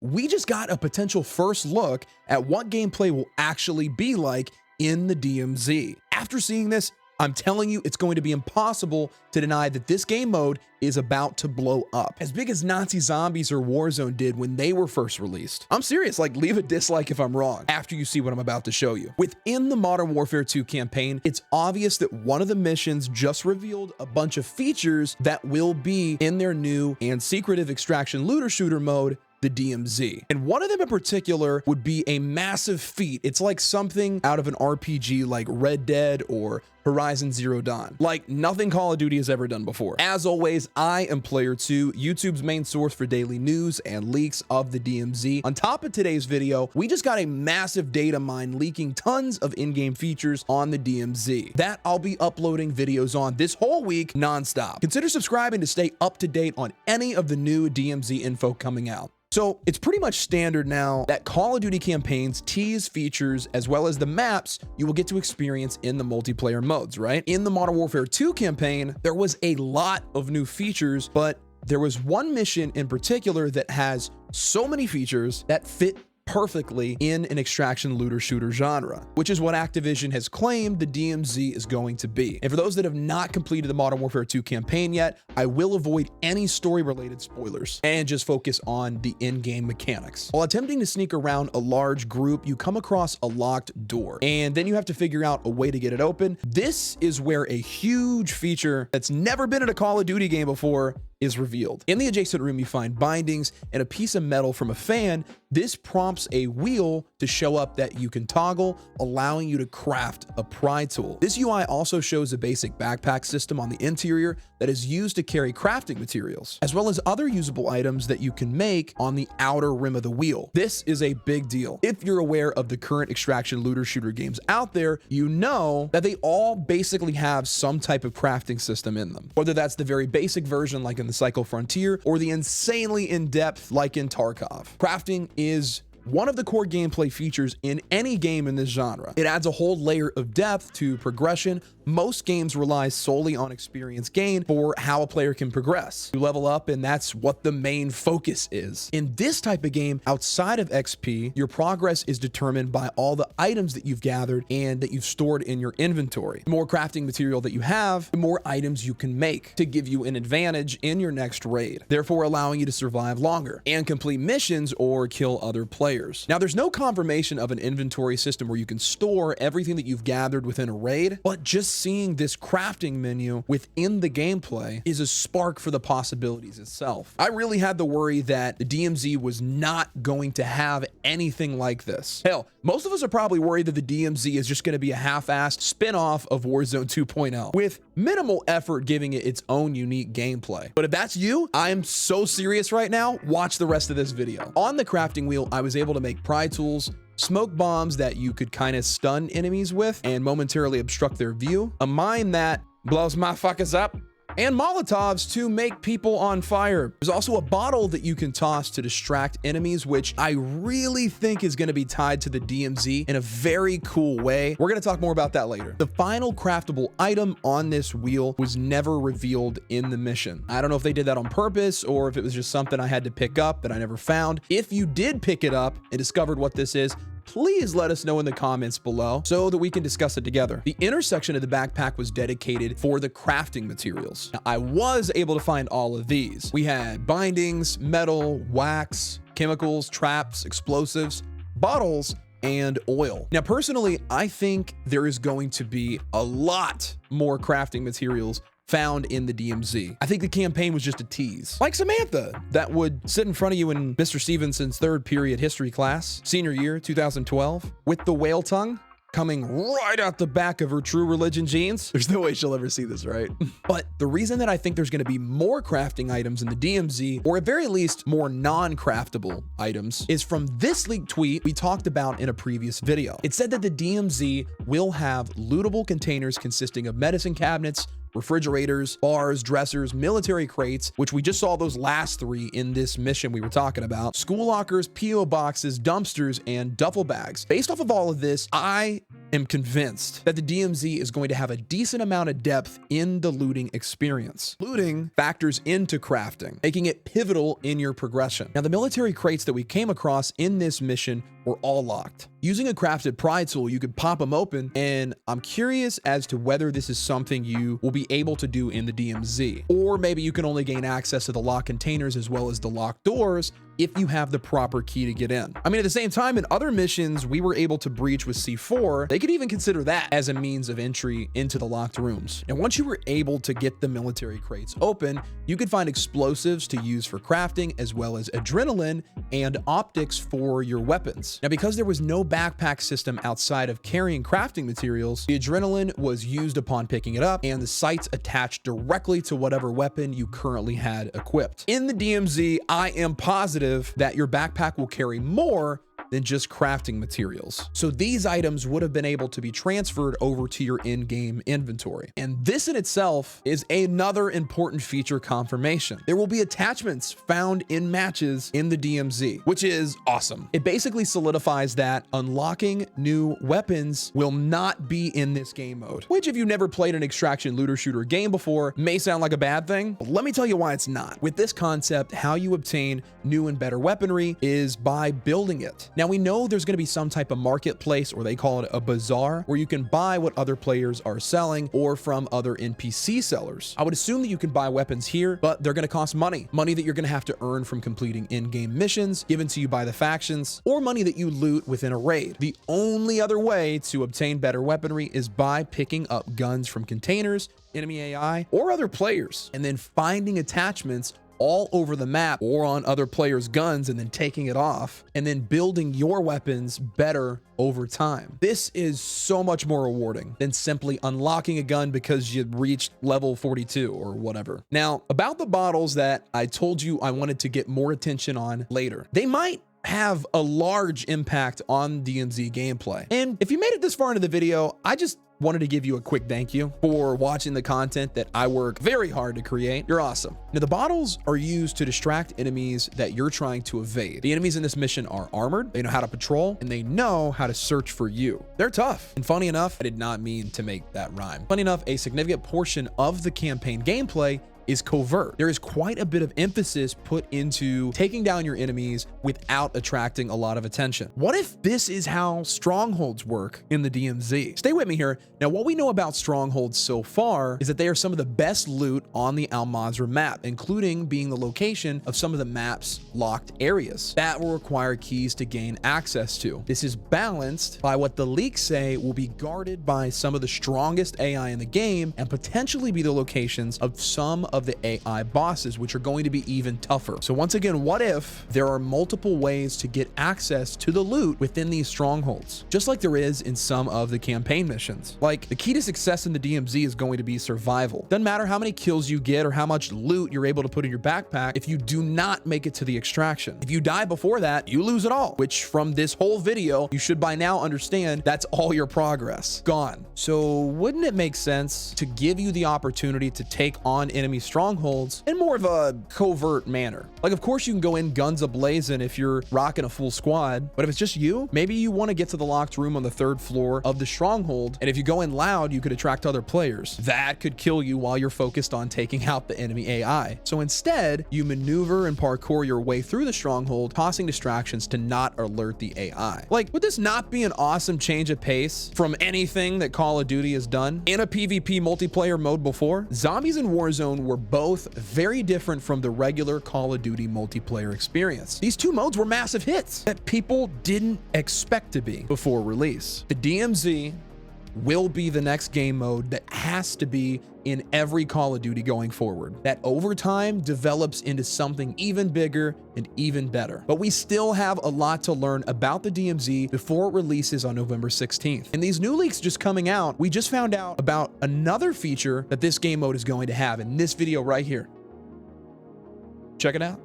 we just got a potential first look at what gameplay will actually be like in the DMZ. After seeing this, I'm telling you, it's going to be impossible to deny that this game mode is about to blow up. As big as Nazi Zombies or Warzone did when they were first released. I'm serious, like leave a dislike if I'm wrong after you see what I'm about to show you. Within the Modern Warfare 2 campaign, it's obvious that one of the missions just revealed a bunch of features that will be in their new and secretive extraction looter shooter mode, the DMZ. And one of them in particular would be a massive feat. It's like something out of an RPG like Red Dead or Horizon Zero Dawn, like nothing Call of Duty has ever done before. As always, I am Player2, YouTube's main source for daily news and leaks of the DMZ. On top of today's video, we just got a massive data mine leaking tons of in-game features on the DMZ that I'll be uploading videos on this whole week nonstop. Consider subscribing to stay up to date on any of the new DMZ info coming out. So it's pretty much standard now that Call of Duty campaigns tease features as well as the maps you will get to experience in the multiplayer modes, right? In the Modern Warfare 2 campaign, there was a lot of new features, but there was one mission in particular that has so many features that fit perfectly in an extraction looter shooter genre, which is what Activision has claimed the DMZ is going to be. And for those that have not completed the Modern Warfare 2 campaign yet, I will avoid any story related spoilers and just focus on the in-game mechanics. While attempting to sneak around a large group, you come across a locked door and then you have to figure out a way to get it open. This is where a huge feature that's never been in a Call of Duty game before is revealed. In the adjacent room, you find bindings and a piece of metal from a fan. This prompts a wheel to show up that you can toggle, allowing you to craft a pry tool. This UI also shows a basic backpack system on the interior that is used to carry crafting materials, as well as other usable items that you can make on the outer rim of the wheel. This is a big deal. If you're aware of the current extraction looter shooter games out there, you know that they all basically have some type of crafting system in them, whether that's the very basic version like in the Cycle Frontier or the insanely in-depth like in Tarkov. Crafting is one of the core gameplay features in any game in this genre. It adds a whole layer of depth to progression. Most games rely solely on experience gain for how a player can progress. You level up, and that's what the main focus is. In this type of game, outside of XP, your progress is determined by all the items that you've gathered and that you've stored in your inventory. The more crafting material that you have, the more items you can make to give you an advantage in your next raid, therefore allowing you to survive longer and complete missions or kill other players. Now, there's no confirmation of an inventory system where you can store everything that you've gathered within a raid, but just seeing this crafting menu within the gameplay is a spark for the possibilities itself. I really had the worry that the DMZ was not going to have anything like this. Hell, most of us are probably worried that the DMZ is just going to be a half-assed spin-off of Warzone 2.0 with minimal effort giving it its own unique gameplay. But if that's you, I am so serious right now. Watch the rest of this video. On the crafting wheel, I was able to make pry tools, smoke bombs that you could kind of stun enemies with and momentarily obstruct their view, a mine that blows motherfuckers up, and Molotovs to make people on fire. There's also a bottle that you can toss to distract enemies, which I really think is going to be tied to the DMZ in a very cool way. We're going to talk more about that later. The final craftable item on this wheel was never revealed in the mission. I don't know if they did that on purpose or if it was just something I had to pick up that I never found. If you did pick it up and discovered what this is, please let us know in the comments below so that we can discuss it together. The inner section of the backpack was dedicated for the crafting materials. Now, I was able to find all of these. We had bindings, metal, wax, chemicals, traps, explosives, bottles, and oil. Now, personally, I think there is going to be a lot more crafting materials found in the DMZ. I think the campaign was just a tease. Like Samantha, that would sit in front of you in Mr. Stevenson's third period history class, senior year, 2012, with the whale tongue coming right out the back of her True Religion jeans. There's no way she'll ever see this, right? But the reason that I think there's going to be more crafting items in the DMZ, or at very least more non-craftable items, is from this leaked tweet we talked about in a previous video. It said that the DMZ will have lootable containers consisting of medicine cabinets, refrigerators, bars, dressers, military crates, which we just saw those last three in this mission we were talking about, school lockers, PO boxes, dumpsters, and duffel bags. Based off of all of this, I am convinced that the DMZ is going to have a decent amount of depth in the looting experience. Looting factors into crafting, making it pivotal in your progression. Now, the military crates that we came across in this mission were all locked. Using a crafted pry tool, you could pop them open, and I'm curious as to whether this is something you will be able to do in the DMZ, or maybe you can only gain access to the locked containers as well as the locked doors if you have the proper key to get in. I mean, at the same time, in other missions we were able to breach with C4, they could even consider that as a means of entry into the locked rooms. And once you were able to get the military crates open, you could find explosives to use for crafting, as well as adrenaline and optics for your weapons. Now, because there was no backpack system outside of carrying crafting materials, the adrenaline was used upon picking it up, and the sights attached directly to whatever weapon you currently had equipped. In the DMZ, I am positive that your backpack will carry more than just crafting materials. So these items would have been able to be transferred over to your in-game inventory. And this in itself is another important feature confirmation. There will be attachments found in matches in the DMZ, which is awesome. It basically solidifies that unlocking new weapons will not be in this game mode, which if you've never played an extraction looter shooter game before may sound like a bad thing, but let me tell you why it's not. With this concept, how you obtain new and better weaponry is by building it. Now, we know there's going to be some type of marketplace, or they call it a bazaar, where you can buy what other players are selling or from other NPC sellers. I would assume that you can buy weapons here, but they're going to cost money that you're going to have to earn from completing in-game missions given to you by the factions, or money that you loot within a raid. The only other way to obtain better weaponry is by picking up guns from containers, enemy AI, or other players, and then finding attachments all over the map or on other players' guns and then taking it off and then building your weapons better over time. This is so much more rewarding than simply unlocking a gun because you reached level 42 or whatever. Now, about the bottles that I told you I wanted to get more attention on later, they might have a large impact on DMZ gameplay. And if you made it this far into the video, I just wanted to give you a quick thank you for watching the content that I work very hard to create. You're awesome. Now, the bottles are used to distract enemies that you're trying to evade. The enemies in this mission are armored, they know how to patrol, and they know how to search for you. They're tough. And funny enough, I did not mean to make that rhyme. Funny enough, a significant portion of the campaign gameplay is covert. There is quite a bit of emphasis put into taking down your enemies without attracting a lot of attention. What if this is how Strongholds work in the DMZ? Stay with me here. Now, what we know about Strongholds so far is that they are some of the best loot on the Al Mazrah map, including being the location of some of the map's locked areas that will require keys to gain access to. This is balanced by what the leaks say will be guarded by some of the strongest AI in the game and potentially be the locations of some of the AI bosses, which are going to be even tougher. So once again, what if there are multiple ways to get access to the loot within these strongholds, just like there is in some of the campaign missions? Like, the key to success in the DMZ is going to be survival. Doesn't matter how many kills you get or how much loot you're able to put in your backpack if you do not make it to the extraction. If you die before that, you lose it all, which from this whole video, you should by now understand that's all your progress gone. So wouldn't it make sense to give you the opportunity to take on enemy strongholds in more of a covert manner? Like, of course you can go in guns a-blazing if you're rocking a full squad, but if it's just you, maybe you want to get to the locked room on the 3rd floor of the stronghold, and if you go in loud, you could attract other players. That could kill you while you're focused on taking out the enemy AI. So instead, you maneuver and parkour your way through the stronghold, tossing distractions to not alert the AI. Like, would this not be an awesome change of pace from anything that Call of Duty has done in a PvP multiplayer mode before? Zombies and Warzone were both very different from the regular Call of Duty multiplayer experience. These two modes were massive hits that people didn't expect to be before release. The DMZ will be the next game mode that has to be in every Call of Duty going forward, that over time develops into something even bigger and even better. But we still have a lot to learn about the DMZ before it releases on November 16th. And these new leaks just coming out, we just found out about another feature that this game mode is going to have in this video right here. Check it out.